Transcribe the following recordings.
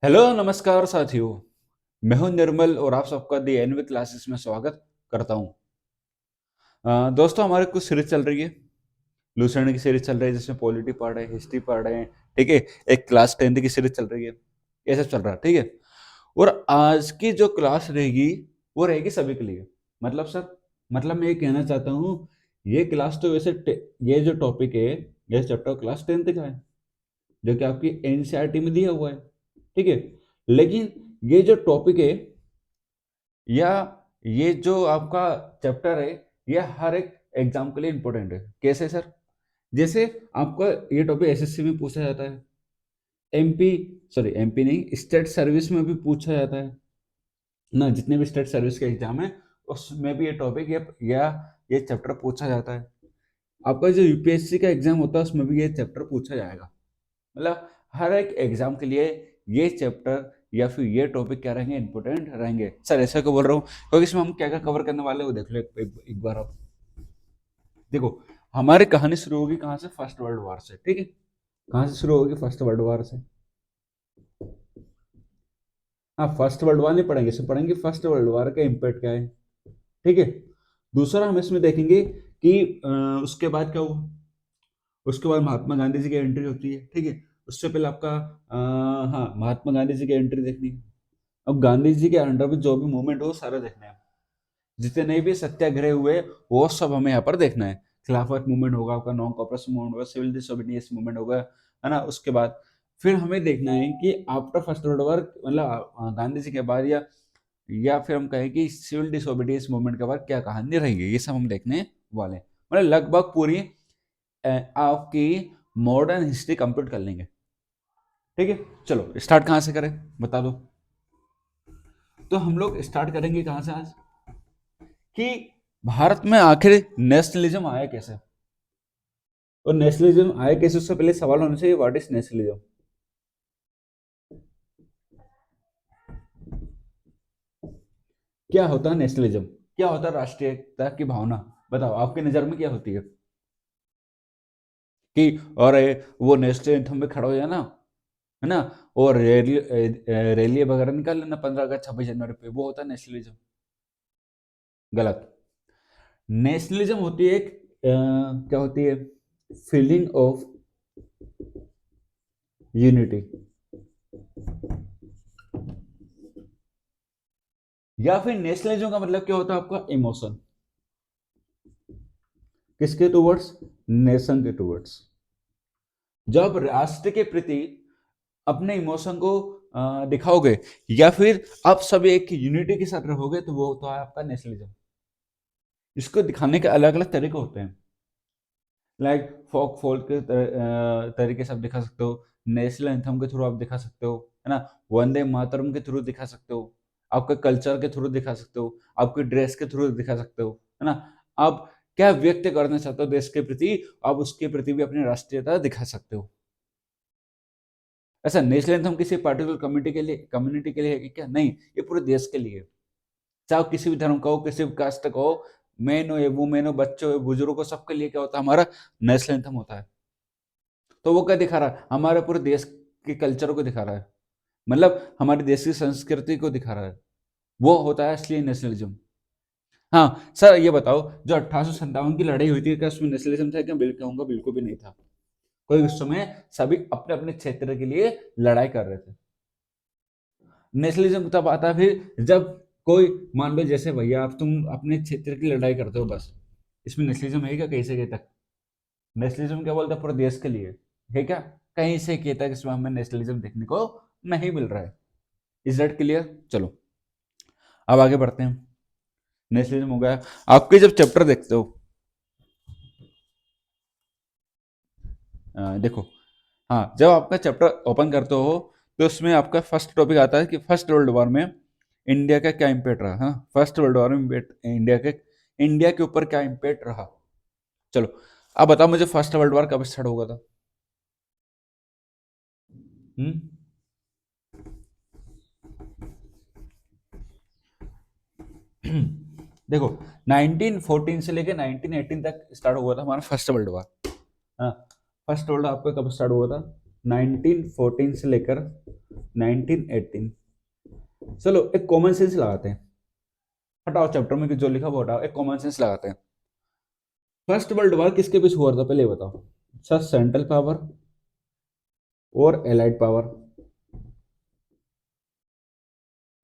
Hello नमस्कार साथियों। मैं हूं निर्मल और आप सबका दी एनवी क्लासेस में स्वागत करता हूं। दोस्तों, हमारे कुछ सीरीज चल रही है। लूसेंट की सीरीज चल रही है जिसमें पॉलिटी पढ़ रहे हैं, हिस्ट्री पढ़ रहे हैं। ठीक है। एक क्लास 10th की सीरीज चल रही है। ये सब चल रहा है। ठीक है। और आज की जो क्लास रहेगी वो रहेगी सभी के लिए। मतलब सर, मतलब मैं ये कहना चाहता हूँ, ये क्लास तो वैसे ये जो टॉपिक है, ये चैप्टर क्लास 10th का है जो कि आपकी एनसीईआरटी में दिया हुआ है। ठीक है। लेकिन ये जो टॉपिक है या ये जो आपका चैप्टर है, ये हर एक एग्जाम के लिए इंपॉर्टेंट है। कैसे सर? जैसे आपका ये टॉपिक एसएससी में पूछा जाता है, एमपी, सॉरी एमपी नहीं, स्टेट सर्विस में भी पूछा जाता है ना। जितने भी स्टेट सर्विस के एग्जाम है उसमें भी ये टॉपिक या ये चैप्टर पूछा जाता है। आपका जो यूपीएससी का एग्जाम होता है उसमें भी ये चैप्टर पूछा जाएगा। मतलब हर एक एग्जाम के लिए ये चैप्टर या फिर ये टॉपिक क्या रहेंगे, इंपॉर्टेंट रहेंगे। सर ऐसा क्यों बोल रहा हूँ? क्योंकि इसमें हम क्या क्या कवर करने वाले हैं वो देख लो एक बार आप देखो। हमारी कहानी शुरू होगी कहाँ से? फर्स्ट वर्ल्ड वॉर से। ठीक है। कहाँ से शुरू होगी? फर्स्ट वर्ल्ड वॉर से। हाँ, फर्स्ट वर्ल्ड वॉर नहीं पढ़ेंगे, इसमें पढ़ेंगे फर्स्ट वर्ल्ड वॉर का इम्पैक्ट क्या है। ठीक है। दूसरा हम इसमें देखेंगे कि उसके बाद क्या हुआ। उसके बाद महात्मा गांधी जी की एंट्री होती है। ठीक है। उससे पहले आपका हाँ, महात्मा गांधी जी की एंट्री देखनी है। अब गांधी जी के अंडर में जो भी मूवमेंट हो वो सारा देखना है। जितने भी सत्याग्रह हुए वो सब हमें यहाँ पर देखना है। खिलाफत मूवमेंट होगा, आपका नॉन कॉपरेशन मूवमेंट होगा, सिविल डिसोबीडियंस मूवमेंट होगा, है ना। उसके बाद फिर हमें देखना है कि आफ्टर फर्स्ट वर्ल्ड वॉर, मतलब गांधी जी के बाद या फिर हम कहें कि सिविल डिसोबीडियंस मूवमेंट के बाद क्या कहानी रहेगी, ये सब हम देखने वाले हैं। मतलब लगभग पूरी आपकी मॉडर्न हिस्ट्री कंप्लीट कर लेंगे। ठीक है। चलो स्टार्ट कहाँ से करें बता दो। तो हम लोग स्टार्ट करेंगे कहाँ से आज, कि भारत में आखिर नेशनलिज्म आया कैसे। और नेशनलिज्म आया कैसे उससे पहले सवाल होना चाहिए, व्हाट इज नेशनलिज्म? क्या होता है नेशनलिज्म? क्या होता है राष्ट्रीयता की भावना? बताओ आपकी नजर में क्या होती है? कि और वो नेशनल एंथम में खड़ा हो जाना, है ना, और रैली वगैरह निकाल लेना 15 अगस्त 26 जनवरी पे, वो होता है नेशनलिज्म? गलत। नेशनलिज्म होती है एक क्या होती है? फीलिंग ऑफ यूनिटी, या फिर नेशनलिज्म का मतलब क्या होता है आपका? इमोशन। किसके टुवर्ड्स? नेशन के टुवर्ड्स। जब राष्ट्र के प्रति अपने इमोशन को दिखाओगे या फिर आप सब एक यूनिटी के साथ रहोगे तो वो होता है आपका नेशनलिज्म। इसको दिखाने के अलग अलग तरीके होते हैं। लाइक फोक फोल्क के तरीके से आप दिखा सकते हो, नेशनल एंथम के थ्रू आप दिखा सकते हो, है ना, वंदे मातरम के थ्रू दिखा सकते हो, आपके कल्चर के थ्रू दिखा सकते हो, आपकी ड्रेस के थ्रू दिखा सकते हो, है ना। आप क्या व्यक्त करना चाहते हो देश के प्रति, आप उसके प्रति भी अपनी राष्ट्रीयता दिखा सकते हो। ऐसा नेशनल एंथम किसी पार्टिकुलर कम्युनिटी के लिए है कि क्या? नहीं, ये पूरे देश के लिए है। चाहे किसी भी धर्म का हो, किसी भी कास्ट का हो, मैन हो या वुमेन हो, बच्चे हो बुजुर्ग हो, सबके लिए क्या होता है? हमारा नेशनल एंथम होता है। तो वो क्या दिखा रहा है? हमारे पूरे देश के कल्चर को दिखा रहा है, मतलब हमारे देश की संस्कृति को दिखा रहा है। वो होता है असली नेशनलिज्म। हाँ सर, ये बताओ, जो 1857 की लड़ाई हुई थी, क्या उसमें नेशनलिज्म था? क्या बिल्कुल कहूंगा, बिल्कुल भी नहीं था। कोई उस समय सभी अपने अपने क्षेत्र के लिए लड़ाई कर रहे थे। नेशनलिज्म तब आता है फिर जब कोई, मान लो जैसे भैया आप तुम अपने क्षेत्र की लड़ाई करते हो बस, इसमें नेशनलिज्म है क्या? कहीं से कहीं तक नेशनलिज्म क्या बोलता है? पूरे देश के लिए है क्या? कहीं से कहीं तक इसमें हमें नेशनलिज्म देखने को नहीं मिल रहा है। Is that clear? चलो अब आगे बढ़ते हैं। नेशनलिज्म हो गया। आपके जब चैप्टर देखते हो, देखो, हाँ, जब आपका चैप्टर ओपन करते हो तो उसमें आपका फर्स्ट टॉपिक आता है कि फर्स्ट वर्ल्ड वॉर में इंडिया का क्या इम्पैक्ट रहा। हाँ, फर्स्ट वर्ल्ड वॉर में इंडिया के ऊपर क्या इम्पैक्ट रहा। चलो अब बताओ मुझे, फर्स्ट वर्ल्ड वॉर कब स्टार्ट हुआ था? हम्म देखो, 1914 से लेके 1918 तक स्टार्ट हुआ था हमारा फर्स्ट वर्ल्ड वॉर। हाँ, फर्स्ट वर्ल्ड आपका कब स्टार्ट हुआ था? 1914 से लेकर 1918। चलो एक कॉमन सेंस लगाते हैं, हटाओ चैप्टर में जो लिखा वो हटाओ, एक कॉमन सेंस लगाते हैं। फर्स्ट वर्ल्ड वॉर किसके बीच हुआ था पहले बताओ। सर सेंट्रल पावर और एलाइड पावर,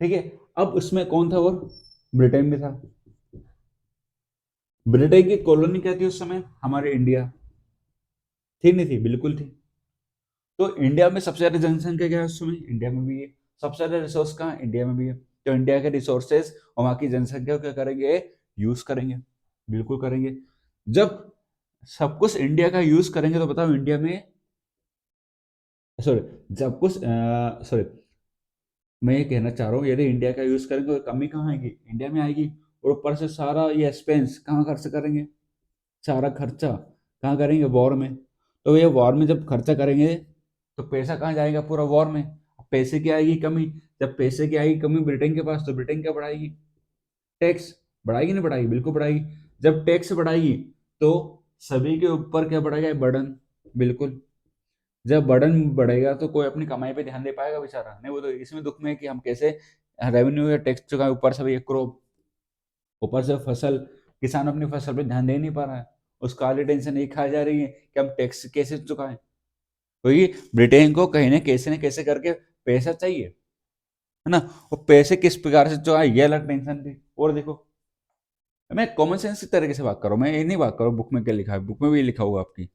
ठीक है। अब उसमें कौन था, और ब्रिटेन भी था। ब्रिटेन की कॉलोनी क्या थी उस समय, हमारे इंडिया थी नहीं थी, बिल्कुल थी। तो इंडिया में सबसे ज्यादा जनसंख्या क्या है उस समय, इंडिया में भी है। सबसे ज्यादा रिसोर्स कहाँ, इंडिया में भी है। तो इंडिया के रिसोर्सेज और वहां की जनसंख्या को क्या करेंगे, यूज करेंगे, बिल्कुल करेंगे। जब सब कुछ इंडिया का यूज करेंगे तो बताओ इंडिया में, सॉरी, जब कुछ सॉरी, मैं ये कहना चाह रहा हूँ यदि इंडिया का यूज करेंगे तो कमी कहाँ आएगी, इंडिया में आएगी। और ऊपर से सारा ये एक्सपेंस कहाँ खर्च करेंगे, सारा खर्चा कहाँ करेंगे, वॉर में। तो ये वॉर में जब खर्चा करेंगे तो पैसा कहाँ जाएगा, पूरा वॉर में। पैसे की आएगी कमी, जब पैसे की आएगी कमी ब्रिटेन के पास, तो ब्रिटेन क्या बढ़ाएगी, टैक्स बढ़ाएगी, नहीं बढ़ाएगी, बिल्कुल बढ़ाएगी। जब टैक्स बढ़ाएगी तो सभी के ऊपर क्या बढ़ेगा, बर्डन, बिल्कुल। जब बर्डन बढ़ेगा तो कोई अपनी कमाई पे ध्यान दे पाएगा बेचारा, नहीं। वो तो इसमें दुख में है कि हम कैसे रेवेन्यू या टैक्स चुकाए, ऊपर से भी क्रॉप, ऊपर से फसल, किसान अपनी फसल पे ध्यान दे नहीं पा रहा है। उसको आली टेंशन एक खा जा रही है कि हम टैक्स कैसे चुकाएं। क्योंकि ब्रिटेन को कहीं न कैसे करके पैसा चाहिए, है ना। वो पैसे किस प्रकार से चुकाए, ये अलग टेंशन थी। और देखो, मैं कॉमन सेंस की तरीके से बात कर रहा हूँ, मैं ये नहीं बात कर रहा हूँ बुक में क्या लिखा है, बुक में भी लिखा होगा आपकी।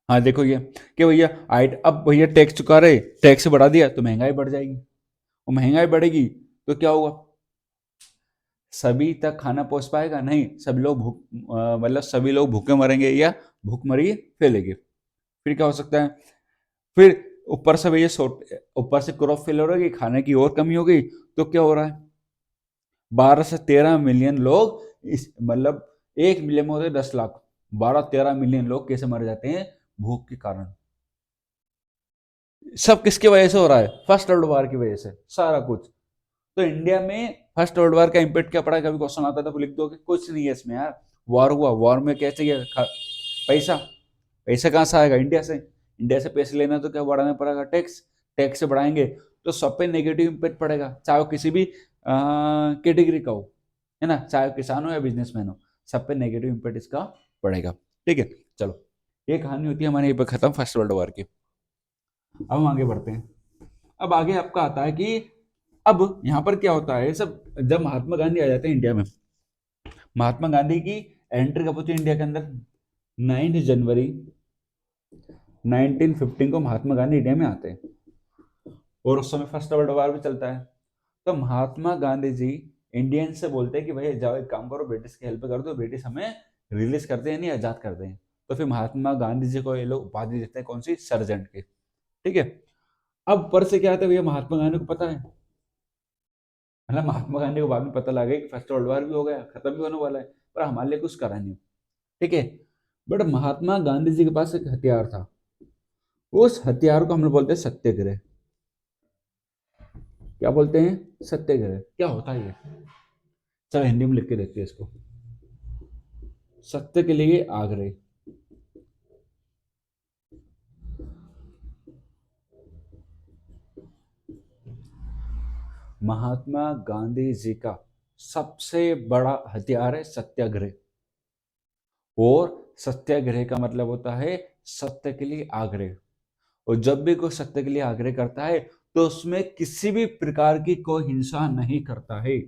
हाँ देखो ये, कि भैया आइट, अब भैया टैक्स चुका रहे, टैक्स बढ़ा दिया तो महंगाई बढ़ जाएगी, और महंगाई बढ़ेगी तो क्या होगा, सभी तक खाना पहुंच पाएगा नहीं, सभी लोग भूख, मतलब सभी लोग भूखे मरेंगे या भूखमरी फैलेगी। फिर क्या हो सकता है, फिर ऊपर से भैया ऊपर से क्रॉप फेलियर होगी, खाने की और कमी हो गई, तो क्या हो रहा है, 12 से 13 मिलियन लोग, इस मतलब 1 मिलियन में होते 10 लाख, 12-13 मिलियन लोग कैसे मर जाते हैं, भूख के कारण। सब किसकी वजह से हो रहा है, फर्स्ट वर्ल्ड वॉर की वजह से सारा कुछ। तो इंडिया में फर्स्ट वर्ल्ड वॉर का इम्पैक्ट क्या पड़ा, कभी क्वेश्चन आता था तो लिख दो कि कुछ नहीं है इसमें यार। वॉर हुआ, वॉर में क्या चाहिए, पैसा, पैसा कहाँ से आएगा, इंडिया से। इंडिया से पैसे लेना तो क्या बढ़ाना पड़ेगा, टैक्स। टैक्स से बढ़ाएंगे तो सब पे नेगेटिव इम्पैक्ट पड़ेगा, चाहे वो किसी भी कैटेगरी का हो, है ना, चाहे किसान हो या बिजनेसमैन हो, सब पे नेगेटिव इम्पैक्ट इसका पड़ेगा। ठीक है, चलो, ये कहानी होती है हमारी, ये पे खत्म फर्स्ट वर्ल्ड वॉर की। अब हम आगे बढ़ते हैं। अब आगे आपका आता है कि अब यहाँ पर क्या होता है सब, जब महात्मा गांधी आ जाते हैं इंडिया में। महात्मा गांधी की एंट्री कब होती है इंडिया के अंदर, 9 जनवरी 1915 को महात्मा गांधी इंडिया में आते हैं। और उस समय फर्स्ट वर्ल्ड वॉर भी चलता है। तो महात्मा गांधी जी इंडियन से बोलते हैं कि भाई जाओ एक काम करो, ब्रिटिश की हेल्प कर दो, ब्रिटिश हमें रिलीज करते हैं, नहीं आजाद करते हैं। तो फिर महात्मा गांधी जी को ये लोग उपाधि देते हैं, कौन सी, सर्जेंट की। ठीक है। अब पर से क्या आता है भैया, महात्मा गांधी को पता है, मतलब महात्मा गांधी को बाद में पता लगा कि फर्स्ट वर्ल्ड वॉर भी हो गया, खत्म भी होने वाला है, पर हमारे लिए कुछ करा नहीं। ठीक है। बट महात्मा गांधी जी के पास एक हथियार था, उस हथियार को हम लोग बोलते हैं सत्याग्रह। क्या बोलते हैं, सत्याग्रह। क्या होता है ये, चलो हिंदी में लिख के देखते हैं इसको। सत्य के लिए आग्रह। महात्मा गांधी जी का सबसे बड़ा हथियार है सत्याग्रह। और सत्याग्रह का मतलब होता है सत्य के लिए आग्रह। और जब भी कोई सत्य के लिए आग्रह करता है तो उसमें किसी भी प्रकार की कोई हिंसा नहीं करता है,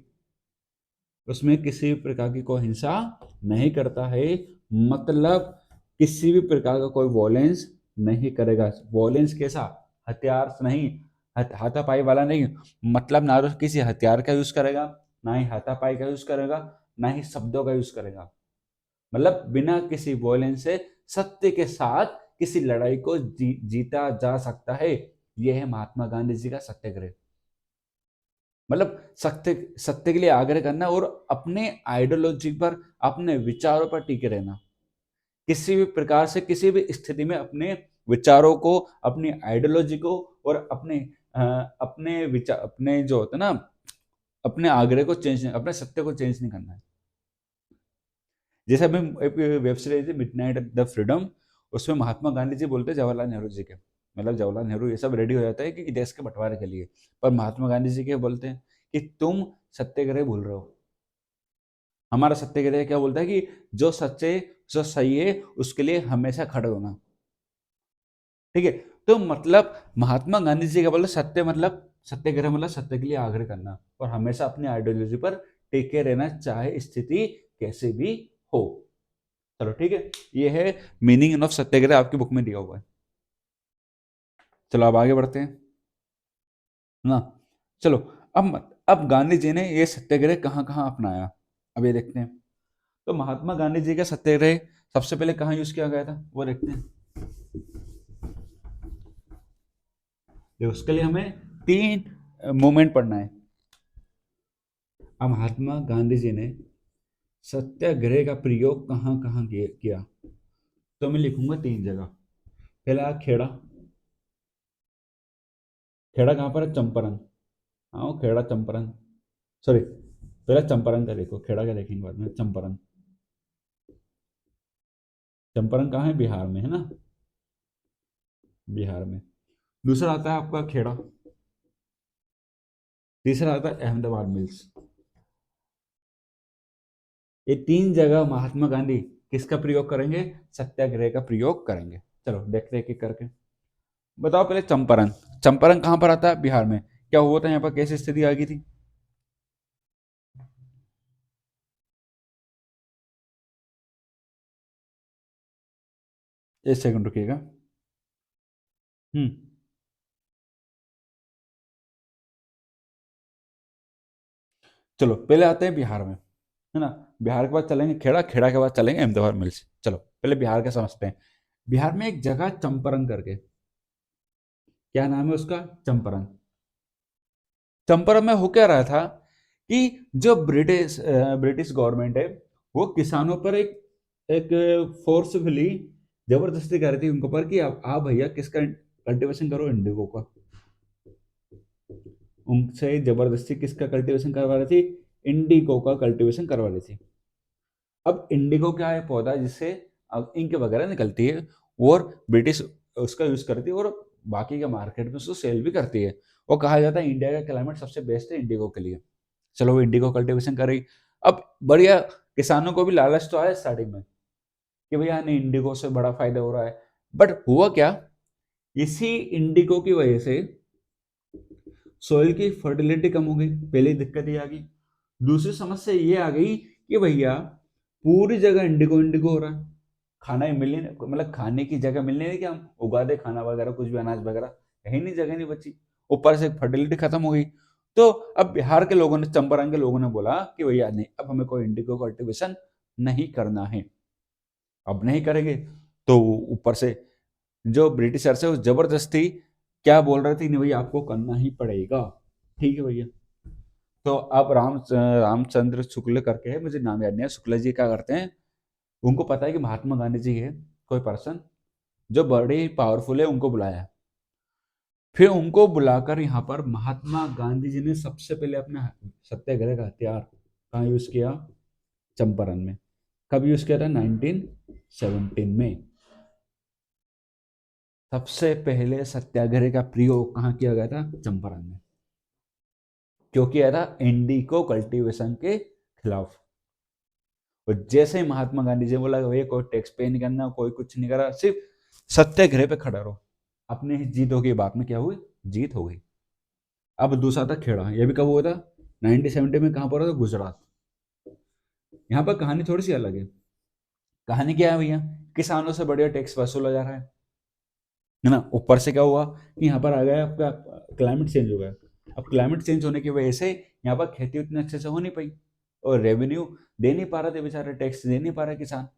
उसमें किसी भी प्रकार की कोई हिंसा नहीं करता है। मतलब किसी भी प्रकार का कोई वॉयलेंस नहीं करेगा। वॉयलेंस कैसा, हथियार से नहीं, हाथापाई वाला नहीं। मतलब ना तो किसी हथियार का यूज करेगा, ना ही हाथापाई का यूज करेगा, ना ही शब्दों का यूज करेगा। मतलब बिना किसी वॉयलेंस से सत्य के साथ किसी लड़ाई को जीता जा सकता है। यह है महात्मा गांधी जी का सत्याग्रह। मतलब सत्य, सत्य के लिए आग्रह करना और अपने आइडियोलॉजी पर, अपने विचारों पर टिके रहना। किसी भी प्रकार से किसी भी स्थिति में अपने विचारों को, अपनी आइडियोलॉजी को और अपने अपने विचार, अपने जो होता है ना, अपने आग्रह को चेंज, अपने सत्य को चेंज नहीं करना है। जैसे अभी एक वेब सीरीज है मिडनाइट द फ्रीडम, उसमें महात्मा गांधी जी बोलते हैं जवाहरलाल नेहरू जी के, मतलब जवाहरलाल नेहरू ये सब रेडी हो जाता है कि देश के बंटवारे के लिए, पर महात्मा गांधी जी क्या बोलते हैं कि तुम सत्याग्रह भूल रहे हो। हमारा सत्याग्रह क्या बोलता है कि जो सच्चे, जो सही है उसके लिए हमेशा खड़े होना। ठीक है, तो मतलब महात्मा गांधी जी का बोला सत्य मतलब, सत्याग्रह मतलब सत्य के लिए आग्रह करना और हमेशा अपनी आइडियोलॉजी पर टिके रहना, चाहे स्थिति कैसे भी हो। चलो ठीक है, ये है मीनिंग ऑफ सत्याग्रह, आपकी बुक में दिया हुआ है। चलो अब आगे बढ़ते हैं ना। चलो, अब गांधी जी ने ये सत्याग्रह कहाँ कहाँ अपनाया, अब ये देखते हैं। तो महात्मा गांधी जी का सत्याग्रह सबसे पहले कहाँ यूज किया गया था वो देखते हैं। देखो उसके लिए हमें 3 मूवमेंट पढ़ना है। अब महात्मा गांधी जी ने सत्याग्रह का प्रयोग कहाँ कहाँ किया, तो मैं लिखूंगा 3 जगह। पहला खेड़ा, खेड़ा कहाँ पर है, चंपारण। हाँ वो खेड़ा चंपारण, सॉरी पहला चंपारण का देखो, खेड़ा का देखेंगे बाद में। चंपारण, चंपारण कहाँ है, बिहार में है ना, बिहार में। दूसरा आता है आपका खेड़ा, तीसरा आता है अहमदाबाद मिल्स। ये 3 जगह महात्मा गांधी किसका प्रयोग करेंगे, सत्याग्रह का प्रयोग करेंगे। चलो देखते हैं एक करके। बताओ पहले चंपारण, चंपारण कहाँ पर आता है, बिहार में। क्या हुआ था यहाँ पर, कैसी स्थिति आ गई थी। एक सेकंड रुकिएगा। हम्म, चलो पहले आते हैं बिहार में, है ना। बिहार के बाद चलेंगे खेड़ा, खेड़ा के बाद चलेंगे अहमदाबाद मिल्स। चलो पहले बिहार का समझते हैं। बिहार में एक जगह चंपारण करके, क्या नाम है उसका, चंपारण। चंपारण में हो क्या रहा था कि जो ब्रिटिश गवर्नमेंट है वो किसानों पर एक एक फोर्सफुली जबरदस्ती कर रही थी उनके ऊपर कि आप भैया किसका कल्टीवेशन करो, इंडिगो का। उनसे जबरदस्ती किसका कल्टीवेशन करवा रही थी, इंडिगो का कल्टीवेशन करवा रही थी। अब इंडिगो क्या है, पौधा जिससे अब इंक वगैरह निकलती है, और ब्रिटिश उसका यूज करती है और बाकी के मार्केट में उसको सेल भी करती है। और कहा जाता है इंडिया का क्लाइमेट सबसे बेस्ट है इंडिगो के लिए। चलो वो इंडिगो कल्टीवेशन कर रही। अब बढ़िया, किसानों को भी लालच तो आया स्टार्टिंग में कि भैया नहीं इंडिगो से बड़ा फायदा हो रहा है। बट हुआ क्या, इसी इंडिगो की वजह से सॉइल की फर्टिलिटी कम हो गई, पहली दिक्कत ये आ गई। दूसरी समस्या ये आ गई कि भैया पूरी जगह इंडिगो इंडिगो हो रहा है, खाना ही मिलने, मतलब खाने की जगह मिलने नहीं कि हम उगा दे खाना वगैरह, कुछ भी अनाज वगैरह, कहीं नहीं, जगह नहीं बची। ऊपर से फर्टिलिटी खत्म हो गई। तो अब बिहार के लोगों ने, चंपारण के लोगों ने बोला कि भैया नहीं, अब हमें कोई इंडिगो कल्टीवेशन नहीं करना है। अब नहीं करेंगे तो ऊपर से जो ब्रिटिशर्स है वो जबरदस्ती क्या बोल रहे थे, नहीं भैया आपको करना ही पड़ेगा। ठीक है भैया। तो अब रामचंद्र शुक्ल करके है, मुझे नाम याद नहीं है, शुक्ला जी क्या करते हैं, उनको पता है कि महात्मा गांधी जी है कोई पर्सन जो बड़े पावरफुल है, उनको बुलाया। फिर उनको बुलाकर यहाँ पर महात्मा गांधी जी ने सबसे पहले अपना सत्याग्रह का हथियार कहाँ यूज किया, चंपारण में। कब यूज किया था, 1917 में। सबसे पहले सत्याग्रह का प्रयोग कहाँ किया गया था, चंपारण में। क्यों किया था, इंडिको कल्टीवेशन के खिलाफ। और जैसे ही महात्मा गांधी जी ने बोला भैया कोई टैक्स पे नहीं करना, कोई कुछ नहीं करा, सिर्फ सत्याग्रह पे खड़ा रहो, अपनी ही जीत हो गई। बात में क्या हुई, जीत हो गई। अब दूसरा था खेड़ा, यह भी कब हुआ था, 1970 में। कहाँ पर था, गुजरात। यहाँ पर कहानी थोड़ी सी अलग है। कहानी क्या है भैया, किसानों से बढ़िया टैक्स वसूला जा रहा है ना। ऊपर से क्या हुआ कि यहाँ पर आ गया आपका क्लाइमेट चेंज हो गया। अब क्लाइमेट चेंज होने की वजह से यहाँ पर खेती उतने अच्छे से हो नहीं पाई, और रेवेन्यू दे नहीं पा रहे थे बेचारे, टैक्स दे नहीं पा रहे किसान।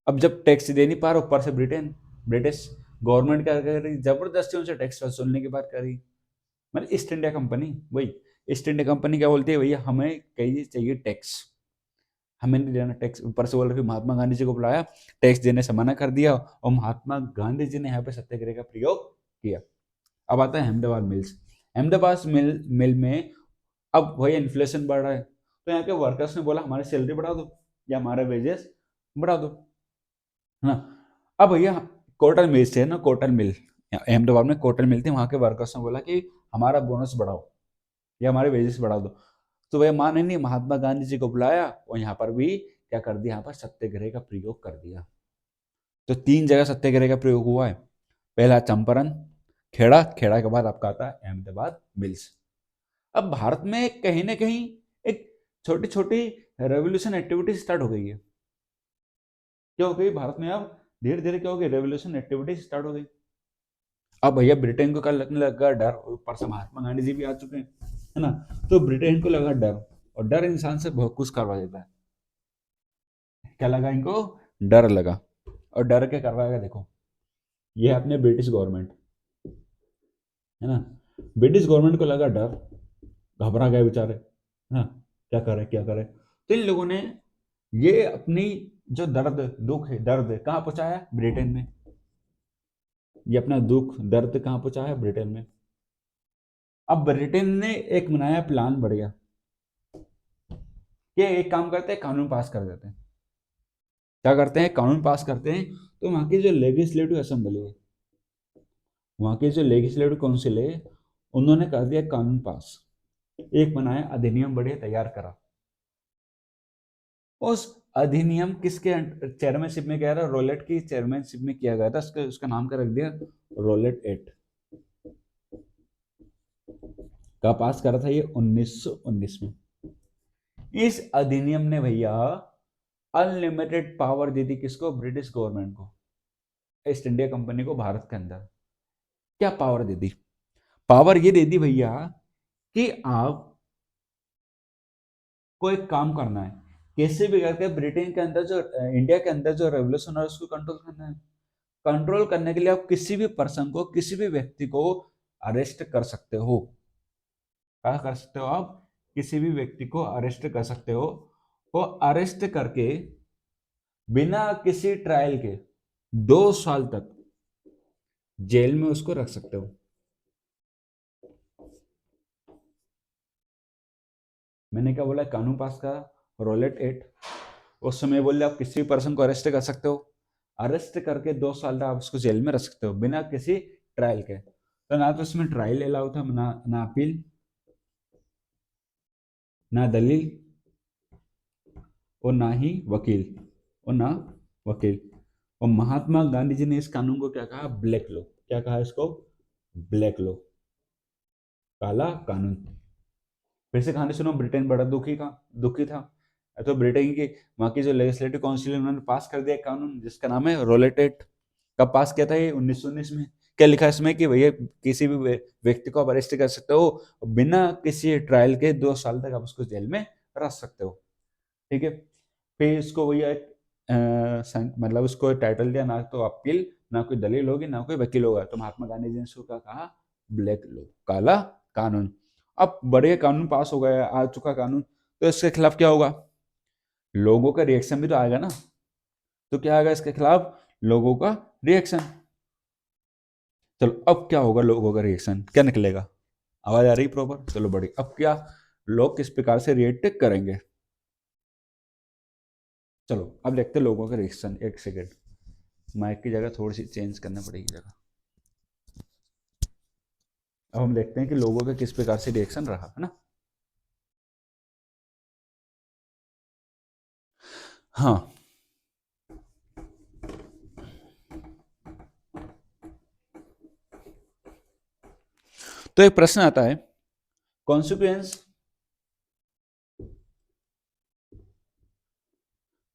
अब जब टैक्स दे नहीं पा रहा, ऊपर से ब्रिटिश गवर्नमेंट क्या कर रही, जबरदस्ती उनसे टैक्स वसूलने की बात कर रही। मतलब ईस्ट इंडिया कंपनी, वही ईस्ट इंडिया कंपनी क्या बोलती है, भैया हमें कहीं चाहिए टैक्स, हमें नहीं देना टैक्स। ऊपर से बोल रहे, महात्मा गांधी जी को बुलाया, टैक्स देने से मना कर दिया, और महात्मा गांधी जी ने यहाँ पे सत्याग्रह का प्रयोग किया। अब आता है अहमदाबाद मिल्स। अहमदाबाद मिल में अब वही इन्फ्लेशन बढ़ रहा है, तो यहाँ के वर्कर्स ने बोला हमारी सैलरी बढ़ा दो या हमारे वेजेस बढ़ा दो, है ना। अब भैया कॉटन मिल से है ना, कॉटन मिल अहमदाबाद में कोटल मिलती है, वहां के वर्कर्स ने बोला कि हमारा बोनस बढ़ाओ या हमारे वेजेस बढ़ा दो। तो वह माने नहीं, महात्मा गांधी जी को बुलाया और यहाँ पर भी क्या कर दिया, यहाँ पर सत्याग्रह का प्रयोग कर दिया। तो 3 जगह सत्याग्रह का प्रयोग हुआ है। पहला चंपारण, खेड़ा, खेड़ा के बाद आपका आता है अहमदाबाद मिल्स। अब भारत में कहीं ना कहीं एक छोटी छोटी रेवोल्यूशन एक्टिविटी स्टार्ट हो गई है। क्या हो गई भारत में? अब धीरे धीरे क्या हो गई, रेवोल्यूशन एक्टिविटी स्टार्ट हो गई। अब भैया ब्रिटेन को क्या लगने लगा, डर। ऊपर से महात्मा गांधी जी भी आ चुके हैं, है ना। तो ब्रिटेन को लगा डर, और डर इंसान से बहुत कुछ करवा देता है। क्या लगा इनको? डर लगा। और डर के करवाएगा, देखो ये है अपने ब्रिटिश गवर्नमेंट, है ना। ब्रिटिश गवर्नमेंट को लगा डर, घबरा गए बेचारे, है ना। क्या करे क्या करे। तो इन लोगों ने ये अपनी जो दर्द दुख है, दर्द कहाँ पहुंचाया? ब्रिटेन में। ये अपना दुख दर्द कहाँ पहुंचाया? ब्रिटेन में। अब ब्रिटेन ने एक बनाया प्लान, बढ़िया, कि एक काम करते हैं, कानून पास कर देते हैं। क्या करते हैं? कानून पास करते हैं। तो वहां की जो लेजिस्लेटिव असेंबली है, वहां की जो लेजिस्लेटिव काउंसिल है, उन्होंने कर दिया कानून पास। एक बनाया अधिनियम, बढ़िया तैयार करा। उस अधिनियम किसके चेयरमैनशिप में किया था? रोलेट की चेयरमैनशिप में किया गया था। उसका नाम क्या रख दिया? Rowlatt act. का पास करा था ये 1919 में। इस अधिनियम ने भैया अनलिमिटेड पावर दे दी किसको? ब्रिटिश गवर्नमेंट को, ईस्ट इंडिया कंपनी को, भारत के अंदर। क्या पावर दे दी? पावर ये दे दी भैया कि आप को एक काम करना है, कैसे भी करके ब्रिटेन के अंदर जो इंडिया के अंदर जो रेवोल्यूशन है उसको कंट्रोल करना है। कंट्रोल करने के लिए आप किसी भी पर्सन को, किसी भी व्यक्ति को अरेस्ट कर सकते हो। क्या कर सकते हो आप? किसी भी व्यक्ति को अरेस्ट कर सकते हो। वो अरेस्ट करके बिना किसी ट्रायल के 2 साल तक जेल में उसको रख सकते हो। मैंने क्या बोला? कानून पास का, रोलेट एक्ट। उस समय बोले आप किसी भी पर्सन को अरेस्ट कर सकते हो, अरेस्ट करके 2 साल तक आप उसको जेल में रख सकते हो बिना किसी ट्रायल के। तो ना तो इसमें ट्रायल अलाउ था, ना अपील, ना दलील, और ना ही वकील, और ना वकील। और महात्मा गांधी जी ने इस कानून को क्या कहा? Black law. क्या कहा इसको? ब्लैक लॉ, काला कानून। फिर से कहानी सुनो। ब्रिटेन बड़ा दुखी था। तो ब्रिटेन की वहां की जो लेजिस्लेटिव काउंसिल, उन्होंने पास कर दिया कानून जिसका नाम है रोलेट एक्ट। कब पास किया था ये? 1919 में। क्या लिखा है इसमें? कि भैया किसी भी व्यक्ति को आप अरेस्ट कर सकते हो, बिना किसी ट्रायल के 2 साल तक आप उसको जेल में रख सकते हो। ठीक है। फिर इसको भैया एक मतलब उसको टाइटल दिया, ना तो अपील, ना कोई दलील होगी, ना कोई वकील होगा। तो महात्मा गांधी जी ने इसको क्या कहा? ब्लैक लॉ, काला कानून। अब बड़े कानून पास हो गया, आ चुका कानून, तो इसके खिलाफ क्या होगा? लोगों का रिएक्शन भी तो आएगा ना। तो क्या आएगा इसके खिलाफ? लोगों का रिएक्शन। चलो अब क्या होगा? लोगों का रिएक्शन क्या निकलेगा? आवाज आ रही प्रॉपर? चलो बड़ी। अब क्या लोग किस प्रकार से रिएक्ट करेंगे? चलो अब देखते हैं लोगों का रिएक्शन। एक सेकेंड, माइक की जगह थोड़ी सी चेंज करना पड़ेगी जगह। अब हम देखते हैं कि लोगों का किस प्रकार से रिएक्शन रहा, है ना। हाँ, तो एक प्रश्न आता है, कॉन्सिक्वेंस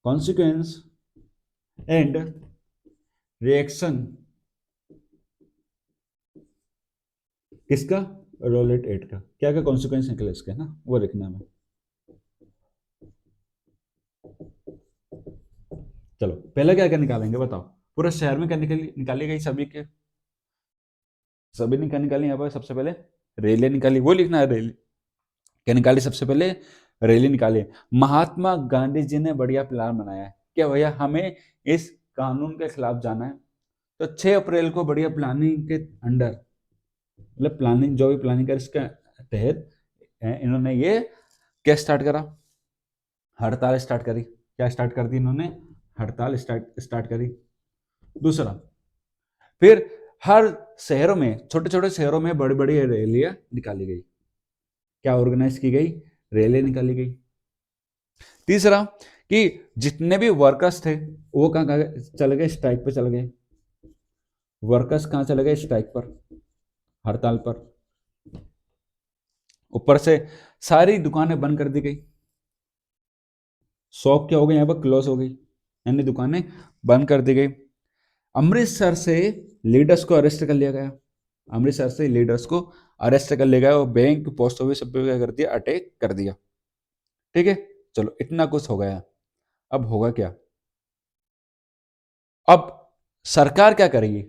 कॉन्सिक्वेंस एंड रिएक्शन किसका? रोलेट एट का। क्या क्या कॉन्सिक्वेंस निकले इसके, ना वो लिखना है। चलो पहले क्या क्या निकालेंगे बताओ। पूरे शहर में क्या निकाली गई? सभी ने क्या निकाली यहाँ पर? सबसे पहले रैली निकाली, वो लिखना है। रैली क्या निकाली? सबसे पहले रैली निकाली। महात्मा गांधी जी ने बढ़िया प्लान बनाया है, क्या भैया हमें इस कानून के खिलाफ जाना है। तो 6 अप्रैल को बढ़िया प्लानिंग के अंडर, मतलब प्लानिंग जो भी प्लानिंग कर इसके तहत इन्होंने ये क्या स्टार्ट करा? हड़ताल स्टार्ट करी। क्या स्टार्ट कर दी इन्होंने? हड़ताल स्टार्ट करी। दूसरा, फिर हर शहरों में, छोटे छोटे शहरों में बड़ी बड़ी रैलियां निकाली गई। क्या ऑर्गेनाइज की गई? रैली निकाली गई। तीसरा कि जितने भी वर्कर्स थे वो कहाँ चले गए? स्ट्राइक पे चले गए। वर्कर्स कहाँ चले गए? स्ट्राइक पर, हड़ताल पर। ऊपर से सारी दुकानें बंद कर दी गई। शॉप क्या हो गई? यहाँ पर क्लोज हो गई, यानी दुकानें बंद कर दी गई। अमृतसर से लीडर्स को अरेस्ट कर लिया गया। अमृतसर से लीडर्स को अरेस्ट कर लिया गया और बैंक, पोस्ट ऑफिस सब पे क्या कर दिया? अटैक कर दिया। ठीक है, चलो इतना कुछ हो गया। अब होगा क्या? अब सरकार क्या करेगी?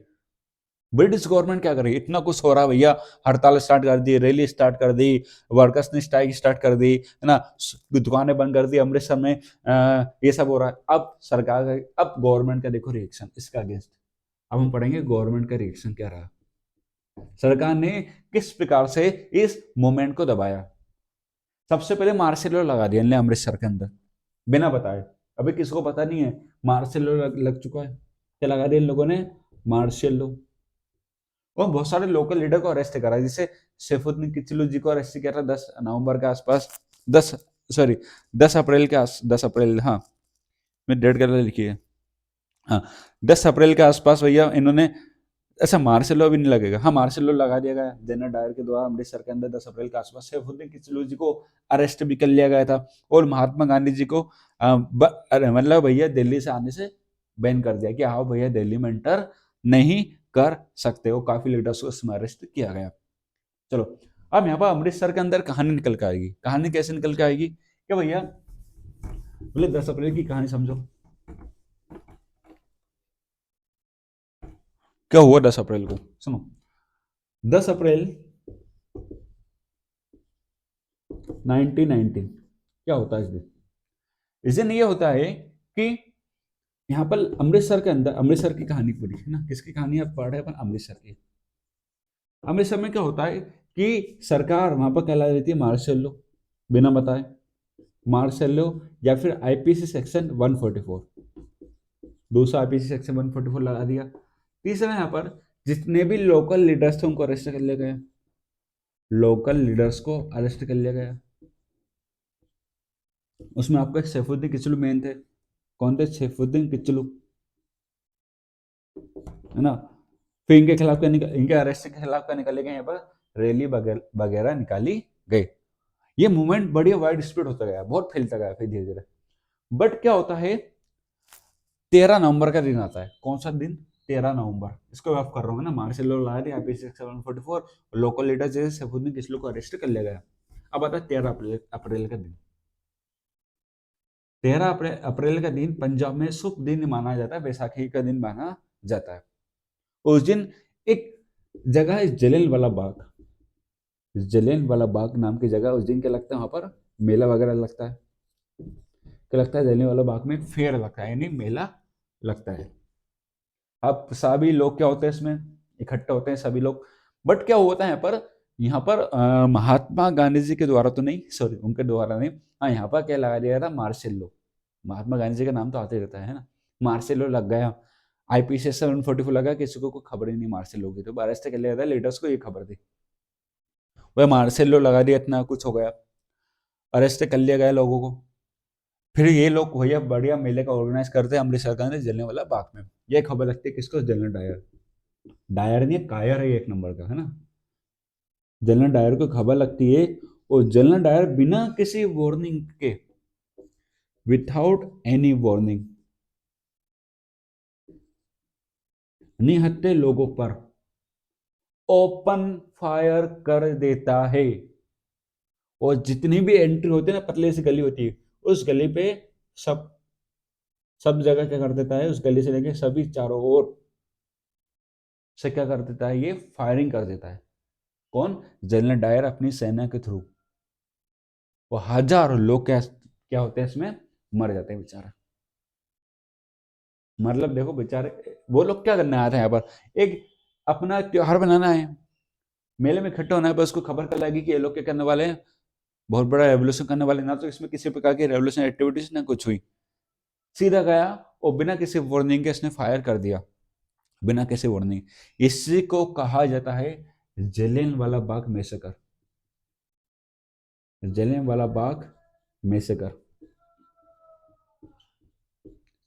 ब्रिटिश गवर्नमेंट क्या करेगी? इतना कुछ हो रहा है भैया, हड़ताल स्टार्ट कर दी, रैली स्टार्ट कर दी, वर्कर्स ने स्ट्राइक स्टार्ट कर दी, है ना, दुकानें बंद कर दी अमृतसर में, ये सब हो रहा है। अब सरकार का, अब गवर्नमेंट का देखो रिएक्शन इसका अगेंस्ट। अब हम पढ़ेंगे गवर्नमेंट का रिएक्शन क्या रहा, सरकार ने किस प्रकार से इस मूवमेंट को दबाया। सबसे पहले मार्शल लॉ लगा दिया इनने अमृतसर के अंदर, बिना बताए। अभी किसको पता नहीं है मार्शल लॉ लग चुका है। क्या लगा दिया इन लोगों ने? Martial law. और बहुत सारे लोकल लीडर को अरेस्ट करा, जैसे सैफुद्दीन किचलू जी को अरेस्ट किया था 10 नवंबर के आसपास, 10 सॉरी 10 अप्रैल के 10 अप्रैल, हाँ मैं डेट कर लिखी है, हाँ 10 अप्रैल के आसपास भैया इन्होंने, ऐसा मार्शल लॉ भी नहीं लगेगा, हाँ मार्शल लॉ लगा दिया गया जनरल डायर के द्वारा अमृतसर के अंदर 10 अप्रैल के आसपास। सैफुद्दीन किचलू जी को अरेस्ट भी कर लिया गया था और महात्मा गांधी जी को मतलब भैया दिल्ली से आने से बैन कर दिया कि हाँ भैया दिल्ली में एंटर नहीं कर सकते हो। काफी लीडर्स को इसमें अरेस्ट किया गया। चलो अब यहाँ पर अमृतसर के अंदर कहानी निकल के आएगी। कहानी कैसे निकल के आएगी? क्या भैया, बोले 10 अप्रैल की कहानी समझो। क्या हुआ 10 अप्रैल को? सुनो, 10 अप्रैल 1919 क्या होता है इस दिन? इस दिन ये होता है कि यहाँ पर अमृतसर के अंदर, अमृतसर की कहानी पूरी है ना, किसकी कहानी आप पढ़ रहे हैं? अपन अमृतसर की। अमृतसर में क्या होता है कि सरकार वहां पर कहला देती है मार्शल लॉ, बिना बताए। मार्शल लॉ या फिर आईपीसी सेक्शन 144, दूसरा आईपीसी सेक्शन 144 लगा दिया। तीसरा यहाँ पर जितने भी लोकल लीडर्स थे उनको अरेस्ट कर लिया गया। लोकल लीडर्स को अरेस्ट कर लिया गया। उसमें आपको एक सैफुद्दीन किचलू मेन थे। कौन थे? सैफुद्दीन किचलू, है ना। फिर इनके खिलाफ क्या इनके अरेस्ट के खिलाफ क्या निकाले गए? यहाँ पर रैली वगैरह निकाली गई। ये मूवमेंट बढ़िया वाइड स्प्रेड होता गया, बहुत फैलता गया फिर धीरे धीरे। बट क्या होता है, 13 नवंबर का दिन आता है। कौन सा दिन? 13 नवंबर। इसको आप कर रहा हूँ ना, मार्शल लॉ लगा दिया, आईपीसी सेक्शन 144, लोकल लीडर जैसे सैफुद्दीन किचलू को अरेस्ट कर लिया गया। अब आता है 13 अप्रैल का दिन। 13 अप्रैल का दिन पंजाब में शुभ दिन माना जाता है, बैसाखी का दिन माना जाता है। उस दिन एक जगह है जलियांवाला वाला बाग, जलियांवाला वाला बाग नाम की जगह, उस दिन क्या लगता है वहां पर? मेला वगैरह लगता है। क्या लगता है? जलियांवाला वाला बाग में फेयर लगता है, यानी मेला लगता है। अब सभी लोग क्या होते हैं इसमें इकट्ठे होते हैं सभी लोग। बट क्या होता है यहाँ पर महात्मा गांधी जी के द्वारा तो नहीं, सॉरी उनके द्वारा नहीं, हाँ यहाँ पर क्या लगा दिया था? Martial law. महात्मा गांधी जी का नाम तो आते रहता है ना। मार्शल लॉ लग गया, आईपीसी 744 लगा, किसी को कोई खबर ही नहीं मार्शल लॉ की, तो अरेस्ट कर लिया था। लीडर्स को ये खबर थी, वह मार्शल लॉ लगा दिया, इतना कुछ हो गया, अरेस्ट कर लिया गया लोगों को। फिर ये लोग भैया बढ़िया मेले का ऑर्गेनाइज करते हैं अमृतसर का जलियांवाला बाग में। ये खबर लगती है किसको? General Dyer. डायर नहीं, कायर है एक नंबर का, है ना। जनरल डायर को खबर लगती है और जनरल डायर बिना किसी वार्निंग के, विदाउट एनी वार्निंग, निहत्थे लोगों पर ओपन फायर कर देता है। और जितनी भी एंट्री होती है ना, पतले सी गली होती है, उस गली पे सब सब जगह क्या कर देता है? उस गली से लेके सभी चारों ओर से क्या कर देता है? ये फायरिंग कर देता है। कौन? जनरल डायर अपनी सेना के थ्रू। वो हजारों लोग क्या क्या होते हैं इसमें? मर जाते हैं बेचारा। मतलब देखो बेचारे, वो लोग क्या करने आते हैं यहाँ पर? एक अपना त्योहार बनाना है, मेले में इकट्ठा होना है, बस उसको खबर कर लगी कि ये लोग क्या करने वाले हैं? बहुत बड़ा रेवोल्यूशन करने वाले। ना तो इसमें किसी प्रकार की रेवोल्यूशन एक्टिविटीज ना कुछ हुई, सीधा गया और बिना किसी वार्निंग के इसने फायर कर दिया। बिना किसी वार्निंग। इसी को कहा जाता है जलियांवाला बाग मैसेकर। जलियांवाला बाग मैसेकर,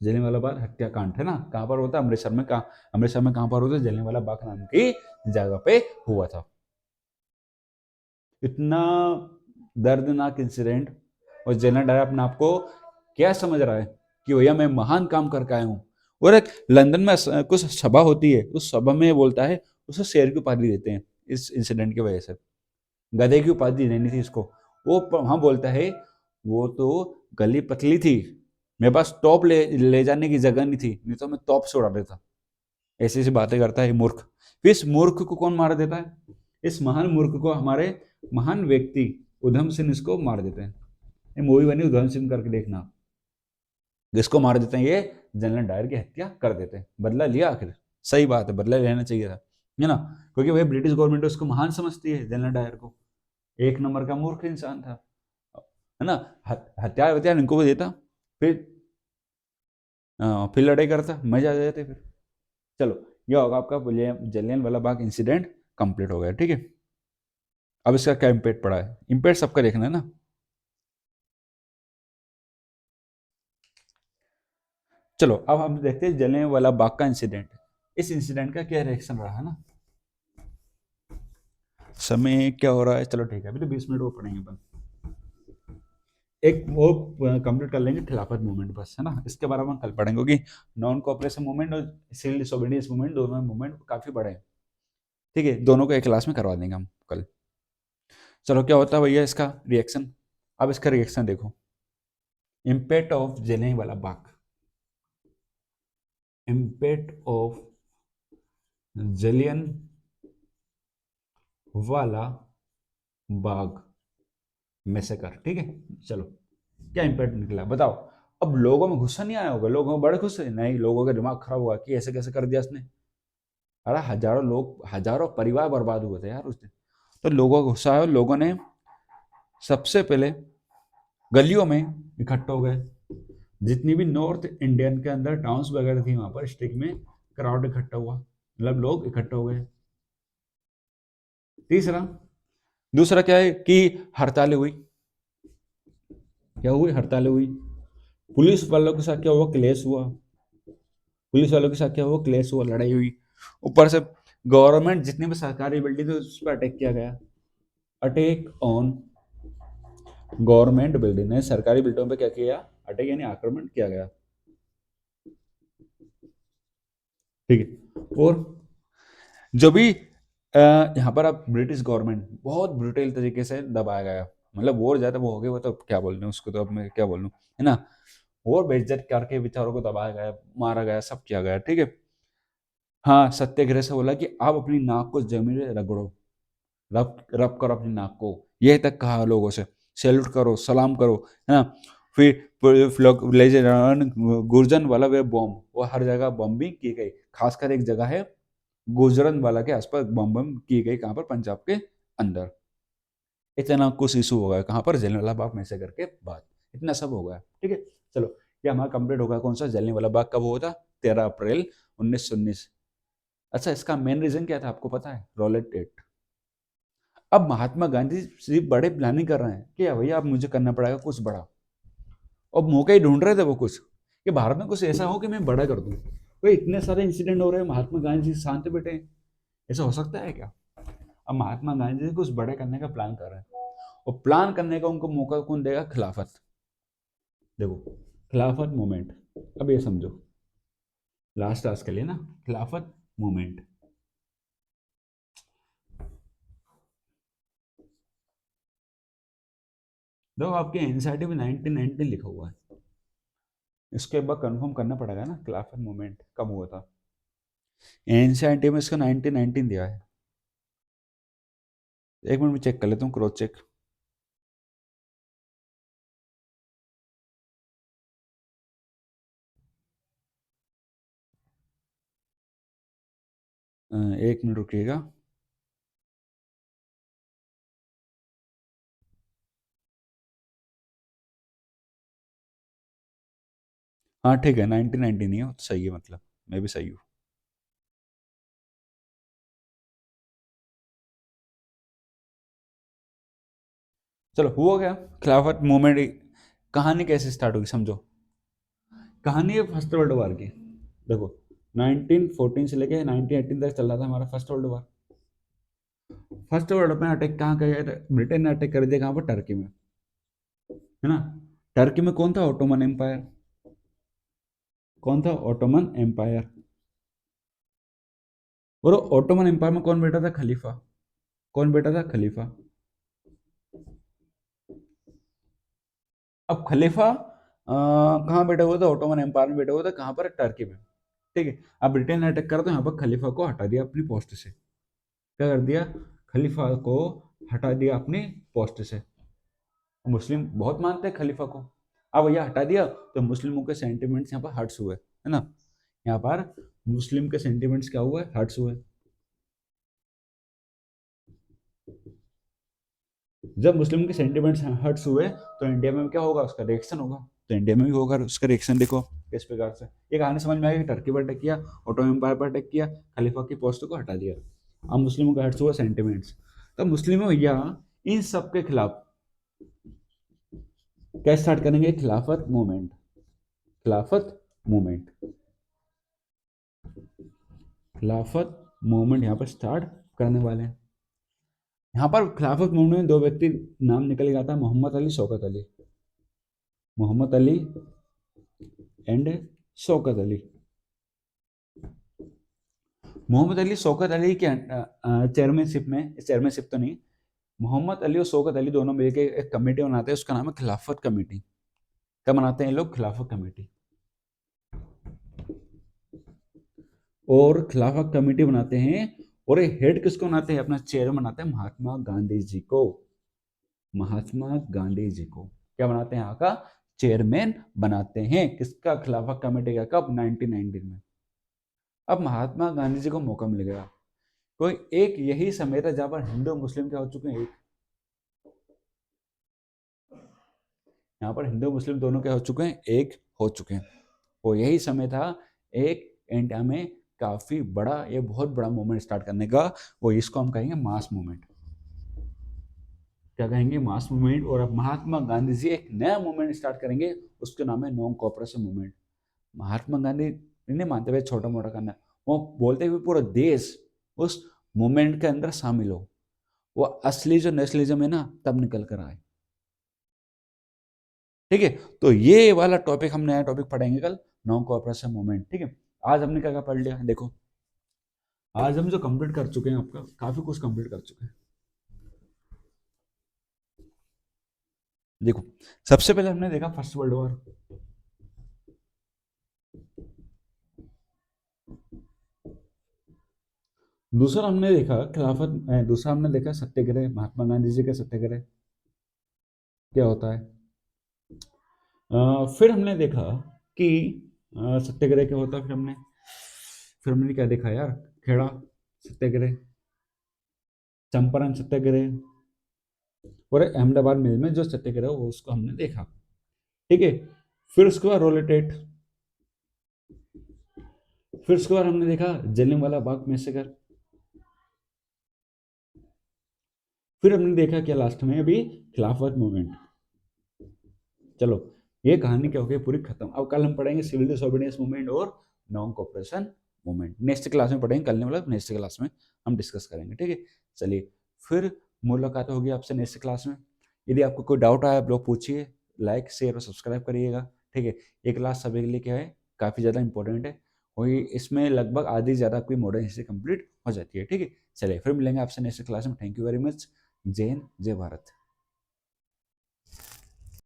जलियांवाला बाग हत्याकांड है ना, कहां पर होता है? अमृतसर में। कहा अमृतसर में कहां पर होता है? जलियांवाला बाग नाम की जगह पे हुआ था। इतना दर्दनाक इंसिडेंट, और जनरल डायर अपने आप को क्या समझ रहा है कि भैया मैं महान काम करके आया हूं। और एक लंदन में कुछ सभा होती है, उस सभा में बोलता है, उसे शेर की उपाधि देते हैं इस इंसिडेंट की वजह से। गधे की उपाधि देनी थी इसको। वो वहां बोलता है वो तो गली पतली थी, मेरे पास टॉप ले जाने की जगह नहीं थी, नहीं तो मैं टॉप से उड़ा देता। ऐसी ऐसी बातें करता है मूर्ख। फिर इस मूर्ख को कौन मार देता है? इस महान मूर्ख को हमारे महान व्यक्ति उधम सिंह इसको मार देते हैं। ये मूवी बनी उधम सिंह करके, देखना। जिसको मार देते हैं ये जनरल डायर की हत्या कर देते हैं। बदला लिया आखिर, सही बात है, बदला लेना चाहिए था, है ना। क्योंकि भाई ब्रिटिश गवर्नमेंट उसको महान समझती है, जनरल डायर को। एक नंबर का मूर्ख इंसान था, है ना। हथियार वथियार इनको भी देता, फिर फिर लड़ाई करता, मजा आ जाते फिर। चलो, यह होगा आपका जलियन वाला बाग इंसिडेंट कंप्लीट हो गया, ठीक है। अब इसका क्या इम्पैक्ट पड़ा है? इम्पैक्ट सबका देखना है ना। चलो अब हम देखते हैं जलियन वाला बाग का इंसिडेंट। इस इंसिडेंट का क्या रिएक्शन रहा, है ना। समय क्या हो रहा है? चलो ठीक है, अभी तो 20 मिनट वो पढ़ेंगे अपन। एक वो कंप्लीट कर लेंगे, खिलाफत मूवमेंट, बस, है ना। इसके बारे में हम कल पढ़ेंगे, क्योंकि नॉन कोऑपरेशन मूवमेंट और सिविल डिसोबीडियंस मूवमेंट, दोनों मूवमेंट काफी बड़े हैं। ठीक है, दोनों को एक क्लास में करवा देंगे हम कल। चलो, क्या होता है भैया इसका रिएक्शन? अब इसका रिएक्शन देखो। इम्पैक्ट ऑफ जलियांवाला वाला बाग, इम्पैक्ट ऑफ जलियन वाला बाग मैसेकर, ठीक है। चलो, क्या इम्पैक्ट निकला बताओ। अब लोगों में गुस्सा नहीं आया होगा? लोगों में बड़े खुश है? नहीं, लोगों का दिमाग खराब हुआ कि ऐसे कैसे कर दिया इसने। अरे हजारों लोग, हजारों परिवार बर्बाद हुए थे यार उस दिन। तो लोगों को गुस्सा आया, लोगों ने सबसे पहले गलियों में इकट्ठा हो गए। जितनी भी नॉर्थ इंडियन के अंदर टाउन्स वगैरह थी, वहां पर स्ट्रीट में क्राउड इकट्ठा हुआ, मतलब लोग इकट्ठा हो गए। तीसरा, दूसरा क्या है कि हड़तालें हुई। क्या हुई? हड़तालें हुई। पुलिस वालों के साथ क्या हुआ? क्लेश हुआ। पुलिस वालों के साथ क्या हुआ? क्लेश हुआ, लड़ाई हुई। ऊपर से गवर्नमेंट जितनी भी सरकारी बिल्डिंग थी उस पर अटैक किया गया। अटैक ऑन गवर्नमेंट बिल्डिंग ने, सरकारी बिल्डिंगों पे क्या किया? अटैक यानी आक्रमण किया गया, ठीक है। और जो भी यहाँ पर अब ब्रिटिश गवर्नमेंट बहुत ब्रूटल तरीके से दबाया गया, मतलब और ज्यादा वो हो गया, वो तो क्या बोल रहे हैं उसको, तो अब मैं क्या बोल लूँ, है ना। और बेइज्जत करके बेचारों को दबाया गया, मारा गया, सब किया गया, ठीक है। हाँ, सत्याग्रह से बोला कि आप अपनी नाक को जमीन में रगड़ो, रब रब करो अपनी नाक को, यह तक कहा लोगों से। सैल्यूट करो, सलाम करो, है ना। फिर ले गुर्जन वाला वे बॉम्ब, वो हर जगह बॉम्बिंग की गई। खासकर एक जगह है गुजरन वाला के आसपास बम की गई, कहाँ पर? पंजाब के अंदर। इतना कुछ इशू हो गया कहाँ पर? जलियांवाला बाग मैसेकर करके बाद, इतना सब हो गया, ठीक है। चलो, ये हमारा कंप्लीट होगा। कौन सा? जलियांवाला बाग कब हुआ था? 13 अप्रैल 1919। अच्छा, इसका मेन रीजन क्या था आपको पता है? Rowlatt act. अब महात्मा गांधी सिर्फ बड़े प्लानिंग कर रहे हैं कि भैया अब मुझे करना पड़ेगा कुछ बड़ा। अब मौका ही ढूंढ रहे थे वो कुछ, कि भारत में कुछ ऐसा हो कि मैं बड़ा कर दूं। तो इतने सारे इंसिडेंट हो रहे हैं, महात्मा गांधी जी शांत बैठे हैं, ऐसा हो सकता है क्या? अब महात्मा गांधी जी कुछ बड़े करने का प्लान कर रहे हैं, और प्लान करने का उनको मौका कौन देगा? खिलाफत। देखो, खिलाफत मूवमेंट, अब ये समझो, लास्ट क्लास के लिए ना, खिलाफत मूवमेंट। देखो, आपके एनसीईआरटी में 1919 लिखा हुआ है, इसके बाद कंफर्म करना पड़ेगा ना खिलाफत मूवमेंट कब हुआ था। एनसीईआरटी में इसका 1919 दिया है। एक मिनट में चेक कर लेता हूँ, क्रॉस चेक। एक मिनट रुकिएगा। हाँ ठीक है, 1919 ही है, सही है, मतलब मैं भी सही हूँ। चलो हुआ क्या, खिलाफत मूवमेंट कहानी कैसे स्टार्ट होगी समझो। कहानी है फर्स्ट वर्ल्ड वॉर की। देखो 1914 से लेके 1918 तक चल रहा था हमारा first world war. First world में अटैक कहाँ किया, ब्रिटेन ने अटैक कर दिया कहाँ पर, टर्की में, है ना। टर्की में कौन था, ऑटोमन एम्पायर। कौन था, ऑटोमन एम्पायर। और ऑटोमन एम्पायर में कौन बैठा था, खलीफा। कौन बैठा था, खलीफा। अब खलीफा कहाँ बैठा हुआ था, ऑटोमन एम्पायर में बैठा हुआ था, कहाँ पर, टर्की में। ठीक है। अब ब्रिटेन ने अटैक करा तो यहाँ पर खलीफा को हटा दिया अपनी पोस्ट से। क्या कर दिया, खलीफा को हटा दिया अपनी पोस्ट से। मुस्लिम बहुत मानते हैं खलीफा को। अब भैया हटा दिया तो मुस्लिमों के सेंटिमेंट्स यहाँ पर हर्ट्स हुए, है ना। यहाँ पर मुस्लिम के सेंटिमेंट्स क्या हुए, हर्ट्स हुए। जब मुस्लिम के सेंटिमेंट्स हर्ट्स हुए तो इंडिया में क्या होगा, उसका रिएक्शन होगा। तो इंडिया में भी होगा उसका रिएक्शन। देखो किस प्रकार से ये कहानी समझ में आएगी। टर्की पर अटैक किया, ऑटोमन एम्पायर पर अटैक किया, खलीफा की पोस्ट को हटा दिया। अब मुस्लिमों का हर्ट्स हुआ सेंटिमेंट्स। तो मुस्लिमों भैया इन सब के खिलाफ क्या स्टार्ट करेंगे, खिलाफत मूवमेंट। खिलाफत मूवमेंट, खिलाफत मूवमेंट यहाँ पर स्टार्ट करने वाले हैं। यहाँ पर खिलाफत मूवमेंट में दो व्यक्ति नाम निकल गया था, मोहम्मद अली, शौकत अली। मोहम्मद अली एंड शौकत अली। मोहम्मद अली शौकत अली के चेयरमैनशिप में, चेयरमैनशिप तो नहीं, मोहम्मद अली और शौकत अली दोनों मिलकर एक कमेटी बनाते हैं, उसका नाम है खिलाफत कमेटी। क्या बनाते हैं ये लोग, खिलाफत कमेटी। और खिलाफत कमेटी बनाते हैं और ये हेड किसको बनाते हैं, अपना चेयरमैन बनाते हैं महात्मा गांधी जी को। महात्मा गांधी जी को क्या बनाते हैं, यहाँ का चेयरमैन बनाते हैं। किसका, खिलाफत कमेटी का। कब, 1919 में। अब महात्मा गांधी जी को मौका मिल गया। कोई एक यही समय था जहां पर हिंदू मुस्लिम क्या हो चुके हैं, एक। यहाँ पर हिंदू मुस्लिम दोनों क्या हो चुके हैं, एक हो चुके हैं। और यही समय था एक इंडिया में काफी बड़ा, ये बहुत बड़ा मूवमेंट स्टार्ट करने का। वो इसको हम कहेंगे मास मूवमेंट। क्या कहेंगे, मास मूवमेंट। और अब महात्मा गांधी जी एक नया मूवमेंट स्टार्ट करेंगे, उसका नाम है non cooperation movement. Mahatma Gandhi नहीं मानते हुए छोटा मोटा करना, वो बोलते हुए पूरा देश उस मूवमेंट के अंदर शामिल हो। वो असली जो नेशनलिज्म है ना, तब निकल कर आए। ठीक है। तो ये वाला टॉपिक हम नया टॉपिक पढ़ेंगे कल, नॉन कोऑपरेशन मूवमेंट। ठीक है। आज हमने क्या क्या पढ़ लिया, देखो आज हम जो कंप्लीट कर चुके हैं, आपका काफी कुछ कंप्लीट कर चुके हैं। देखो सबसे पहले हमने देखा फर्स्ट वर्ल्ड वॉर। दूसरा हमने देखा खिलाफत, दूसरा हमने देखा सत्याग्रह, महात्मा गांधी जी का सत्याग्रह क्या होता है। फिर हमने देखा कि सत्याग्रह क्या होता है। फिर हमने क्या देखा यार, खेड़ा सत्याग्रह, चंपारण सत्याग्रह, और अहमदाबाद मिल में जो सत्याग्रह वो उसको हमने देखा। ठीक है। फिर उसके बाद रोलेटेट। फिर उसके बाद हमने देखा जलियांवाला बाग मैसेकर। फिर हमने देखा क्या लास्ट में अभी, खिलाफत मूवमेंट। चलो ये कहानी क्या हो गई पूरी खत्म। अब कल हम पढ़ेंगे सिविल डिसोबीडियंस मूवमेंट और non cooperation movement. Next class में पढ़ेंगे, कल नहीं मतलब नेक्स्ट क्लास में हम डिस्कस करेंगे। ठीक है। चलिए फिर मुलाकात होगी आपसे नेक्स्ट क्लास में। यदि आपको कोई डाउट आया आप लोग पूछिए, लाइक शेयर और सब्सक्राइब करिएगा। ठीक है। ये क्लास सभी के लिए क्या है, काफ़ी ज़्यादा इंपॉर्टेंट है। और इसमें लगभग आधी ज़्यादा कोई मॉडर्न हिस्ट्री कंप्लीट हो जाती है। ठीक है। चलिए फिर मिलेंगे आपसे नेक्स्ट क्लास में। Thank you very much. जय हिंद, जय भारत।